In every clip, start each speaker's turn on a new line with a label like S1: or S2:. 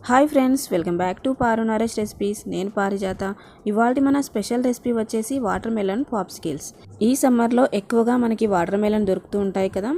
S1: Hi friends, welcome back to Paru Naresh recipes. నేను పారిజాత. ఇవాళ మన స్పెషల్ రెసిపీ వచ్చేసి వాటర్ మెలన్ పాప్సికల్స్. ఈ సమ్మర్లో ఎక్కువగా మనకి వాటర్ మెలన్ దొరుకుతూ ఉంటాయి కదా.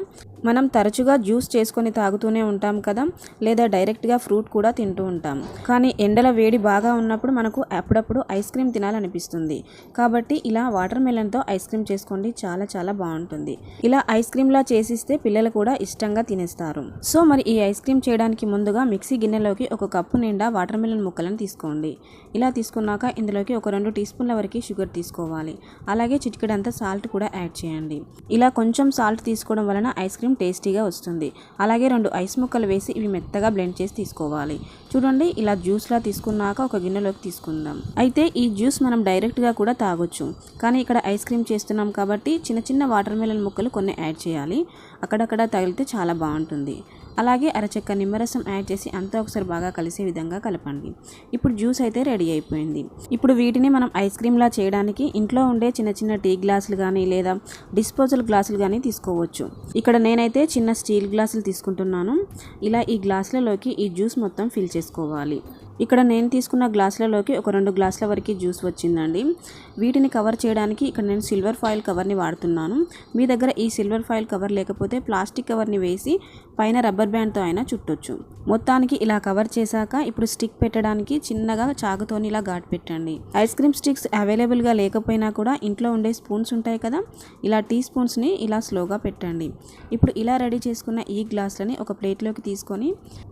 S1: మనం తరచుగా జ్యూస్ చేసుకొని తాగుతూనే ఉంటాం కదా, లేదా డైరెక్ట్గా ఫ్రూట్ కూడా తింటూ ఉంటాం. కానీ ఎండల వేడి బాగా ఉన్నప్పుడు మనకు అప్పుడప్పుడు ఐస్ క్రీమ్ తినాలనిపిస్తుంది. కాబట్టి ఇలా వాటర్ మెలన్తో ఐస్ క్రీమ్ చేసుకోండి, చాలా చాలా బాగుంటుంది. ఇలా ఐస్ క్రీమ్లా చేసిస్తే పిల్లలు కూడా ఇష్టంగా తినేస్తారు. సో మరి ఈ ఐస్ క్రీమ్ చేయడానికి ముందుగా మిక్సీ గిన్నెలోకి ఒక కప్పు నిండా వాటర్ మెలన్ ముక్కలను తీసుకోండి. ఇలా తీసుకున్నాక ఇందులోకి ఒక 2 టీ స్పూన్ల వరకు షుగర్ తీసుకోవాలి. అలాగే చిటికెడంతా సాల్ట్ కూడా యాడ్ చేయండి. ఇలా కొంచెం సాల్ట్ తీసుకోవడం వలన ఐస్ క్రీమ్ టేస్టీగా వస్తుంది. అలాగే 2 ఐస్ ముక్కలు వేసి ఇవి మెత్తగా బ్లెండ్ చేసి తీసుకోవాలి. చూడండి, ఇలా జ్యూస్లా తీసుకున్నాక ఒక గిన్నెలోకి తీసుకుందాం. అయితే ఈ జ్యూస్ మనం డైరెక్ట్గా కూడా తాగొచ్చు, కానీ ఇక్కడ ఐస్ క్రీమ్ చేస్తున్నాం కాబట్టి చిన్న చిన్న వాటర్ మెలన్ ముక్కలు కొన్ని యాడ్ చేయాలి. అక్కడక్కడ తగిలితే చాలా బాగుంటుంది. అలాగే అరచెక్క నిమ్మరసం యాడ్ చేసి అంతా ఒకసారి బాగా కలిసే విధంగా కలపండి. ఇప్పుడు జ్యూస్ అయితే రెడీ అయిపోయింది. ఇప్పుడు వీటిని మనం ఐస్ క్రీమ్లా చేయడానికి ఇంట్లో ఉండే చిన్న చిన్న టీ గ్లాసులు కానీ లేదా డిస్పోజల్ గ్లాసులు కానీ తీసుకోవచ్చు. ఇక్కడ నేనైతే చిన్న స్టీల్ గ్లాసులు తీసుకుంటున్నాను. ఇలా ఈ గ్లాసులలోకి ఈ జ్యూస్ మొత్తం ఫిల్ చేసుకోవాలి. ఇక్కడ నేను తీసుకున్న గ్లాసులలోకి ఒక 2 గ్లాసుల వరకు జ్యూస్ వచ్చిందండి. వీటిని కవర్ చేయడానికి ఇక్కడ నేను సిల్వర్ ఫాయిల్ కవర్ని వాడుతున్నాను. మీ దగ్గర ఈ సిల్వర్ ఫాయిల్ కవర్ లేకపోతే ప్లాస్టిక్ కవర్ని వేసి పైన రబ్బర్ బ్యాండ్తో అయినా చుట్టొచ్చు. మొత్తానికి ఇలా కవర్ చేశాక ఇప్పుడు స్టిక్ పెట్టడానికి చిన్నగా చాకుతోని ఇలా ఘాటు పెట్టండి. ఐస్ క్రీమ్ స్టిక్స్ అవైలబుల్గా లేకపోయినా కూడా ఇంట్లో ఉండే స్పూన్స్ ఉంటాయి కదా, ఇలా టీ స్పూన్స్ని ఇలా స్లోగా పెట్టండి. ఇప్పుడు ఇలా రెడీ చేసుకున్న ఈ గ్లాసులని ఒక ప్లేట్లోకి తీసుకొని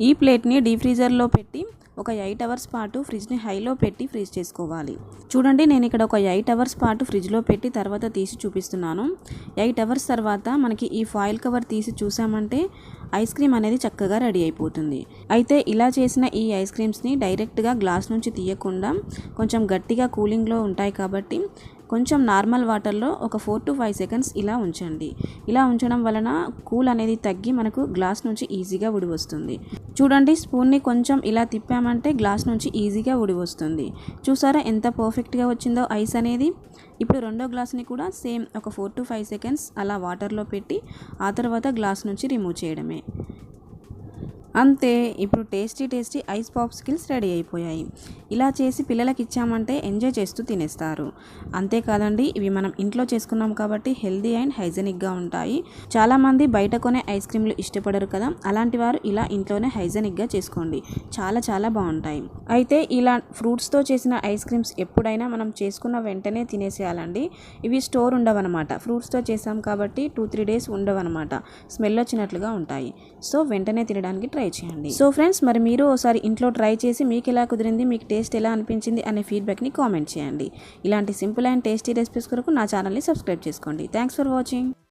S1: ఈ ప్లేట్ని డీప్ ఫ్రీజర్లో పెట్టి ఒక 8 అవర్స్ పాటు ఫ్రిడ్జ్ని హైలో పెట్టి ఫ్రీజ్ చేసుకోవాలి. చూడండి, నేను ఇక్కడ ఒక 8 అవర్స్ పాటు ఫ్రిడ్జ్లో పెట్టి తర్వాత తీసి చూపిస్తున్నాను. 8 అవర్స్ తర్వాత మనకి ఈ ఫాయిల్ కవర్ తీసి చూసామంటే ఐస్ క్రీమ్ అనేది చక్కగా రెడీ అయిపోతుంది. అయితే ఇలా చేసిన ఈ ఐస్ క్రీమ్స్ని డైరెక్ట్గా గ్లాస్ నుంచి తీయకుండా కొంచెం గట్టిగా కూలింగ్లో ఉంటాయి కాబట్టి కొంచెం నార్మల్ వాటర్లో ఒక 4 to 5 సెకండ్స్ ఇలా ఉంచండి. ఇలా ఉంచడం వలన కూల్ అనేది తగ్గి మనకు గ్లాస్ నుంచి ఈజీగా ఉడి వస్తుంది. చూడండి, స్పూన్ని కొంచెం ఇలా తిప్పామంటే గ్లాస్ నుంచి ఈజీగా ఉడి వస్తుంది. చూసారా ఎంత పర్ఫెక్ట్గా వచ్చిందో ఐస్ అనేది. ఇప్పుడు రెండో గ్లాస్ని కూడా సేమ్ ఒక 4 to 5 సెకండ్స్ అలా వాటర్లో పెట్టి ఆ తర్వాత గ్లాస్ నుంచి రిమూవ్ చేయడమే. అంతే, ఇప్పుడు టేస్టీ ఐస్ పాప్సికల్స్ రెడీ అయిపోయాయి. ఇలా చేసి పిల్లలకి ఇచ్చామంటే ఎంజాయ్ చేస్తూ తినేస్తారు. అంతేకాదండి, ఇవి మనం ఇంట్లో చేసుకున్నాం కాబట్టి హెల్దీ అండ్ హైజెనిక్గా ఉంటాయి. చాలామంది బయట కొనే ఐస్ క్రీమ్లు ఇష్టపడరు కదా, అలాంటి వారు ఇలా ఇంట్లోనే హైజెనిక్గా చేసుకోండి, చాలా చాలా బాగుంటాయి. అయితే ఇలా ఫ్రూట్స్తో చేసిన ఐస్ క్రీమ్స్ ఎప్పుడైనా మనం చేసుకున్న వెంటనే తినేసేయాలండి. ఇవి స్టోర్ ఉండవన్నమాట. ఫ్రూట్స్తో చేసాం కాబట్టి 2-3 డేస్ ఉండవన్నమాట. స్మెల్ వచ్చినట్లుగా ఉంటాయి. సో వెంటనే తినడానికి ట్రై చేయండి. సో ఫ్రెండ్స్, మరి మీరు ఒకసారి ఇంట్లో ట్రై చేసి మీకు ఎలా కుదిరింది, మీకు టేస్ట్ ఎలా అనిపించింది అనే ఫీడ్బ్యాక్ని కామెంట్ చేయండి. ఇలాంటి సింపుల్ అండ్ టేస్టీ రెసిపీస్ కొరకు నా ఛానల్ని సబ్స్క్రైబ్ చేసుకోండి. Thanks for watching.